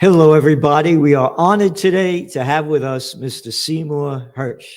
Hello, everybody. We are honored today to have with us Mr. Seymour Hersh.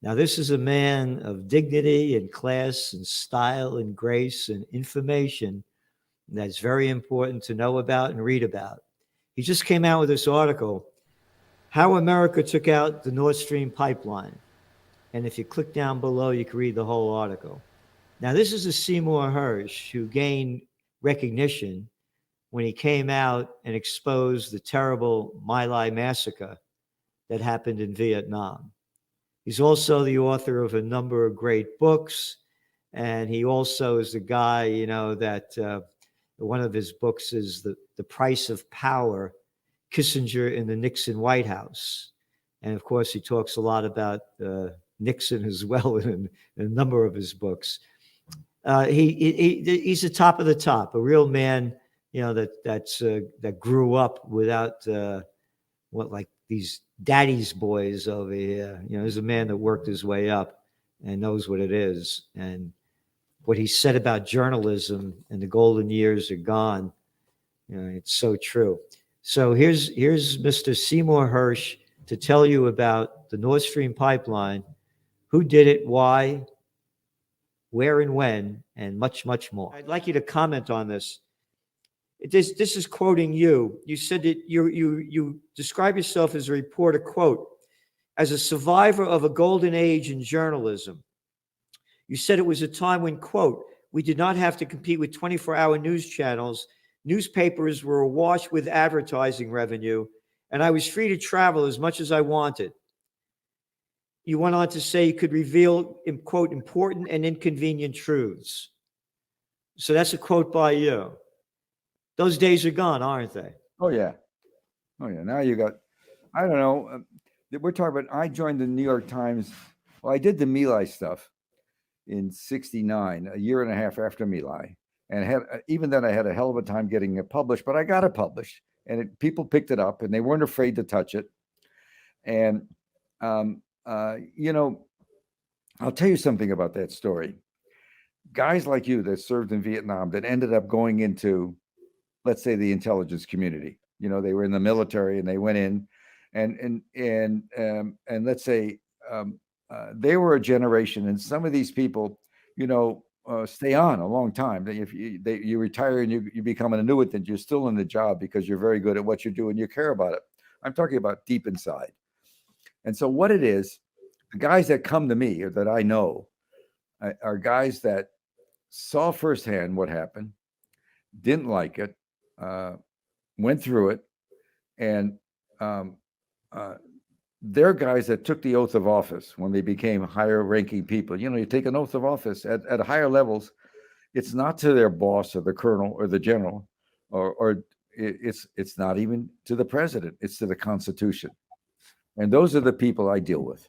Now, this is a man of dignity and class and style and grace and information that's very important to know about and read about. He just came out with this article, How America Took Out the Nord Stream Pipeline. And if you click down below, you can read the whole article. Now, this is a Seymour Hersh who gained recognition when he came out and exposed the terrible My Lai massacre that happened in Vietnam. He's also the author of a number of great books, and he also is the guy, that one of his books is the Price of Power, Kissinger in the Nixon White House. And of course, he talks a lot about Nixon as well in a number of his books. He's the top of the top, a real man, that grew up without like these daddy's boys over here. He's a man that worked his way up and knows what it is. And what he said about journalism and the golden years are gone, it's so true. So here's Mr. Seymour Hersh to tell you about the Nord Stream pipeline, who did it, why, where and when, and much, much more. I'd like you to comment on this. This is quoting you. You said that you describe yourself as a reporter, quote, as a survivor of a golden age in journalism. You said it was a time when, quote, we did not have to compete with 24-hour news channels. Newspapers were awash with advertising revenue, and I was free to travel as much as I wanted. You went on to say you could reveal, quote, important and inconvenient truths. So that's a quote by you. Those days are gone, aren't they? Oh, yeah. Now you got, I don't know. We're talking about, I joined the New York Times. Well, I did the My Lai stuff in 1969, a year and a half after My Lai. And even then I had a hell of a time getting it published, but I got it published. And people picked it up and they weren't afraid to touch it. And, I'll tell you something about that story. Guys like you that served in Vietnam that ended up going into, let's say, the intelligence community. They were in the military and they went in, and let's say they were a generation. And some of these people, stay on a long time. If you retire and you become an annuitant, you're still in the job because you're very good at what you do and you care about it. I'm talking about deep inside. And so what it is, the guys that come to me or that I know are guys that saw firsthand what happened, didn't like it, went through it, and they're guys that took the oath of office when they became higher ranking people. You take an oath of office at higher levels. It's not to their boss or the colonel or the general, or it's not even to the president. It's to the Constitution. And those are the people I deal with.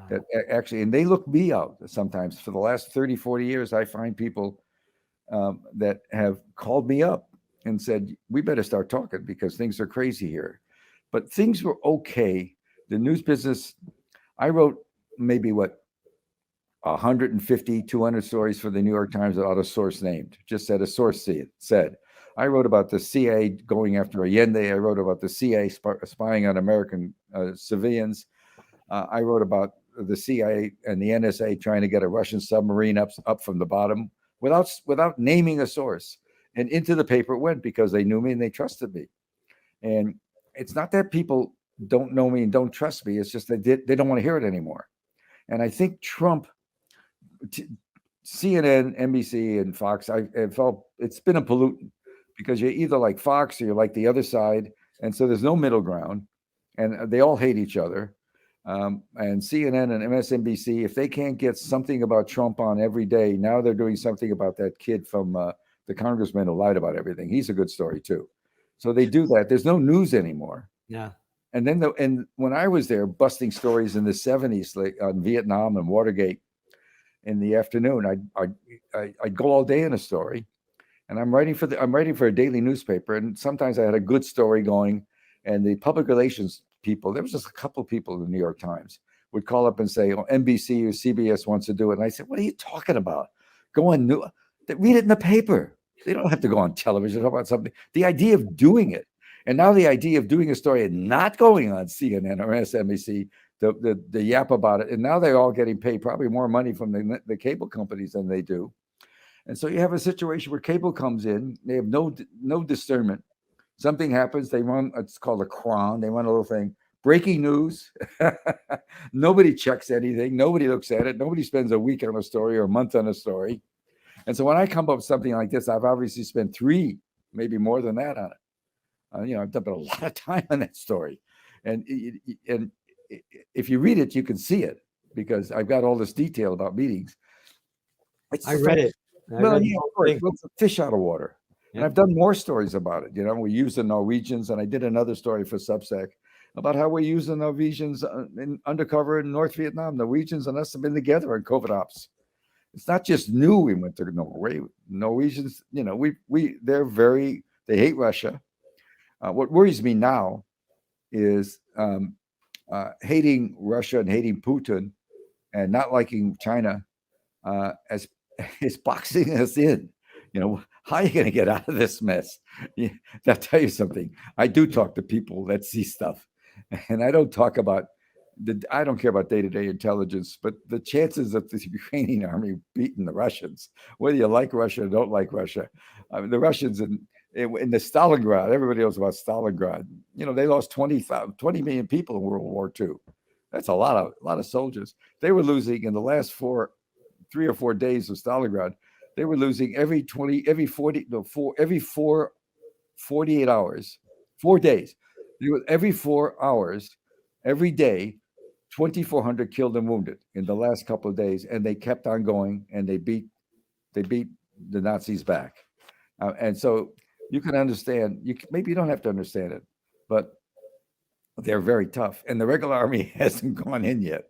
That actually, and they look me out sometimes. For the last 30, 40 years, I find people that have called me up and said, we better start talking because things are crazy here. But things were okay. The news business, I wrote maybe 150, 200 stories for the New York Times without a source named, just said a source said. I wrote about the CIA going after Allende. I wrote about the CIA spying on American civilians. I wrote about the CIA and the NSA trying to get a Russian submarine up from the bottom without naming a source. And into the paper it went because they knew me and they trusted me. And it's not that people don't know me and don't trust me. It's just that they don't want to hear it anymore. And I think Trump, CNN, NBC, and Fox, I felt it's been a pollutant because you're either like Fox or you're like the other side. And so there's no middle ground and they all hate each other. And CNN and MSNBC, if they can't get something about Trump on every day, now they're doing something about that kid from the congressman who lied about everything. He's a good story too. So they do that. There's no news anymore. Yeah. And then and when I was there busting stories in the 70s, like on Vietnam and Watergate in the afternoon, I'd go all day in a story. And I'm writing for a daily newspaper. And sometimes I had a good story going, and the public relations people, there was just a couple of people in the New York Times would call up and say, NBC or CBS wants to do it. And I said, what are you talking about? Go on, read it in the paper. They don't have to go on television about something. The idea of doing it. And now the idea of doing a story and not going on CNN or MSNBC, the yap about it, and now they're all getting paid probably more money from the cable companies than they do. And so you have a situation where cable comes in, they have no discernment. Something happens, they run, it's called a cron, they run a little thing, breaking news. Nobody checks anything, nobody looks at it, nobody spends a week on a story or a month on a story. And so when I come up with something like this, I've obviously spent 3, maybe more than that on it. I've done a lot of time on that story. And if you read it, you can see it because I've got all this detail about meetings. I read it. Well, yeah, of course. It's a fish out of water. Yeah. And I've done more stories about it. We use the Norwegians, and I did another story for Substack about how we use the Norwegians undercover in North Vietnam. Norwegians and us have been together in COVID ops. It's not just new. We went to Norway. Norwegians, they hate Russia. What worries me now is hating Russia and hating Putin and not liking China as is boxing us in. How are you going to get out of this mess? I'll tell you something. I do talk to people that see stuff, and I don't talk about I don't care about day-to-day intelligence, but the chances of the Ukrainian army beating the Russians, whether you like Russia or don't like Russia, the Russians in the Stalingrad, everybody knows about Stalingrad. They lost 20 million people in World War II. That's a lot of soldiers. They were losing in the last 3 or 4 days of Stalingrad. They were losing every 48 hours, 4 days. Every 4 hours, every day, 2,400 killed and wounded in the last couple of days, and they kept on going, and they beat the Nazis back. And so you can understand. Maybe you don't have to understand it, but they're very tough, and the regular army hasn't gone in yet.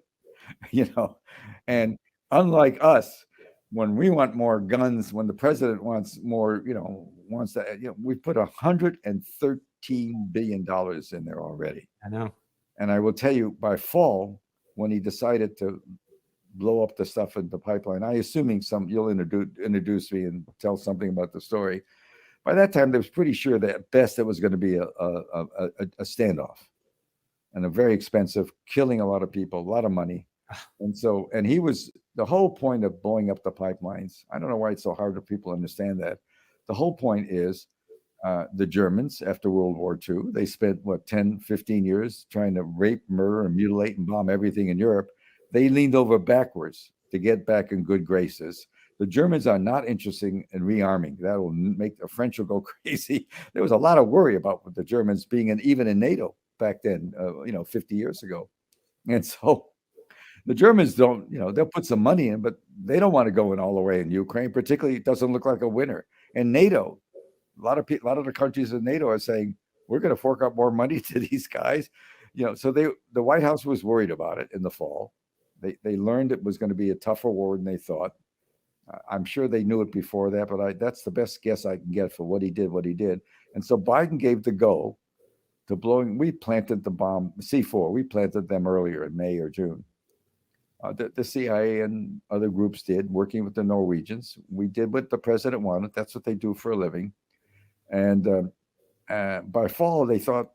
And unlike us, when we want more guns, when the president wants more, we put $113 billion in there already. I know. And I will tell you, by fall, when he decided to blow up the stuff in the pipeline, assuming you'll introduce me and tell something about the story. By that time, they was pretty sure that at best it was going to be a standoff, and a very expensive, killing a lot of people, a lot of money. And he was the whole point of blowing up the pipelines. I don't know why it's so hard for people to understand that. The whole point is the Germans, after World War II, they spent 10, 15 years trying to rape, murder, and mutilate and bomb everything in Europe. They leaned over backwards to get back in good graces. The Germans are not interested in rearming. That will make the French will go crazy. There was a lot of worry about the Germans being even in NATO back then, 50 years ago. And so the Germans don't, they'll put some money in, but they don't want to go in all the way in Ukraine. Particularly, it doesn't look like a winner. And NATO, a lot of the countries in NATO are saying, we're going to fork out more money to these guys. So the White House was worried about it in the fall. They learned it was going to be a tougher war than they thought. I'm sure they knew it before that, but that's the best guess I can get for what he did. And so Biden gave the go to blowing. We planted the bomb, C4. We planted them earlier in May or June. The CIA and other groups did, working with the Norwegians. We did what the president wanted. That's what they do for a living. And by fall, they thought,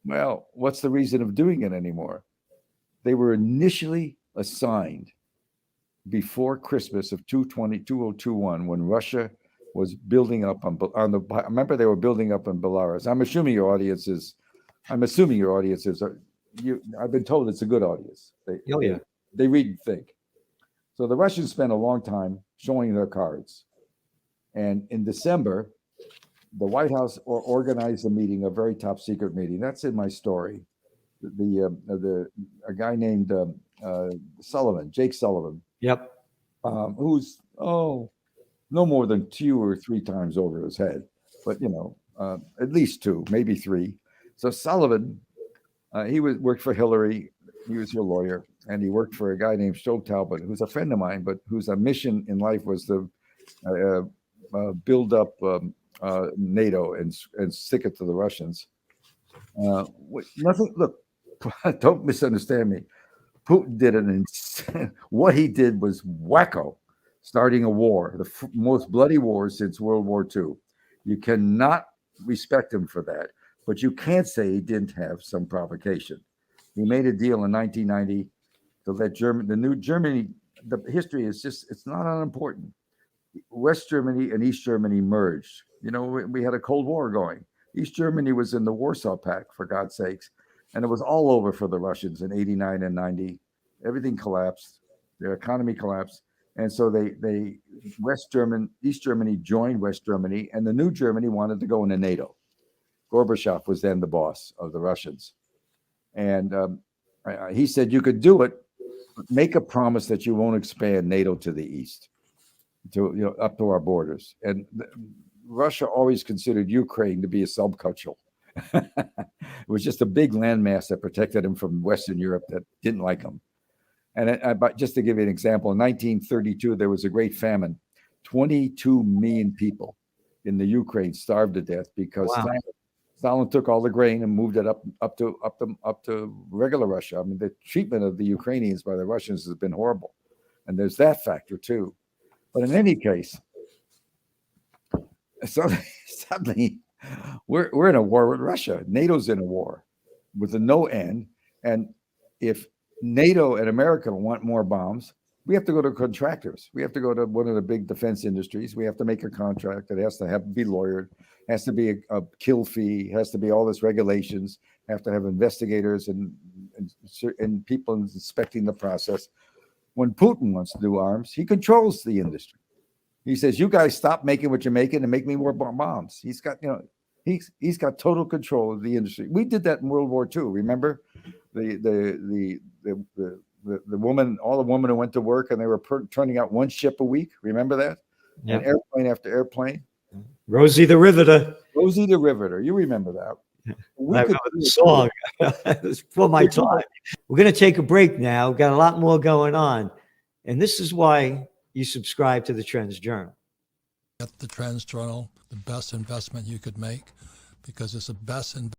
well, what's the reason of doing it anymore? They were initially assigned before Christmas of 2021, when Russia was building up on the. I remember they were building up in Belarus. I'm assuming your audience is. I've been told it's a good audience. They read and think. So the Russians spent a long time showing their cards, and in December, the White House organized a meeting, a very top secret meeting. That's in my story. A guy named Sullivan, Jake Sullivan. Yep. Who's no more than 2 or 3 times over his head, but at least 2, maybe 3. So Sullivan, he worked for Hillary. He was her lawyer, and he worked for a guy named Stowe Talbot, who's a friend of mine, but whose mission in life was to build up NATO and stick it to the Russians. Nothing. Look, don't misunderstand me. Putin did what he did was wacko, starting a war, the most bloody war since World War II. You cannot respect him for that. but you can't say he didn't have some provocation. He made a deal in 1990 to let the new Germany, the history is just, it's not unimportant. West Germany and East Germany merged. You know, we had a Cold War going. East Germany was in the Warsaw Pact, for God's sakes, and it was all over for the Russians in 89 and 90. Everything collapsed. Their economy collapsed. And so East Germany joined West Germany, and the new Germany wanted to go into NATO. Gorbachev was then the boss of the Russians. And he said, you could do it, but make a promise that you won't expand NATO to the east, up to our borders. And Russia always considered Ukraine to be a subcultural. It was just a big landmass that protected him from Western Europe that didn't like him. And just to give you an example, in 1932, there was a great famine. 22 million people in the Ukraine starved to death because Stalin took all the grain and moved it up to regular Russia. I mean, the treatment of the Ukrainians by the Russians has been horrible. And there's that factor too. But in any case, suddenly we're in a war with Russia. NATO's in a war with a no end. And if NATO and America want more bombs, we have to go to contractors. We have to go to one of the big defense industries. We have to make a contract that has to be lawyered, has to be a kill fee, has to be all this regulations, have to have investigators and people inspecting the process. When Putin wants to do arms, he controls the industry. He says, you guys stop making what you're making and make me more bombs. He's got, he's got total control of the industry. We did that in World War II. Remember the woman, all the women who went to work and they were turning out one ship a week. Remember that? Yeah. And airplane after airplane. Rosie the Riveter. Rosie the Riveter. You remember that? I remember the song. It was for my time. We're going to take a break now. We've got a lot more going on. And this is why you subscribe to the Trends Journal. Get the Trends Journal, the best investment you could make, because it's the best investment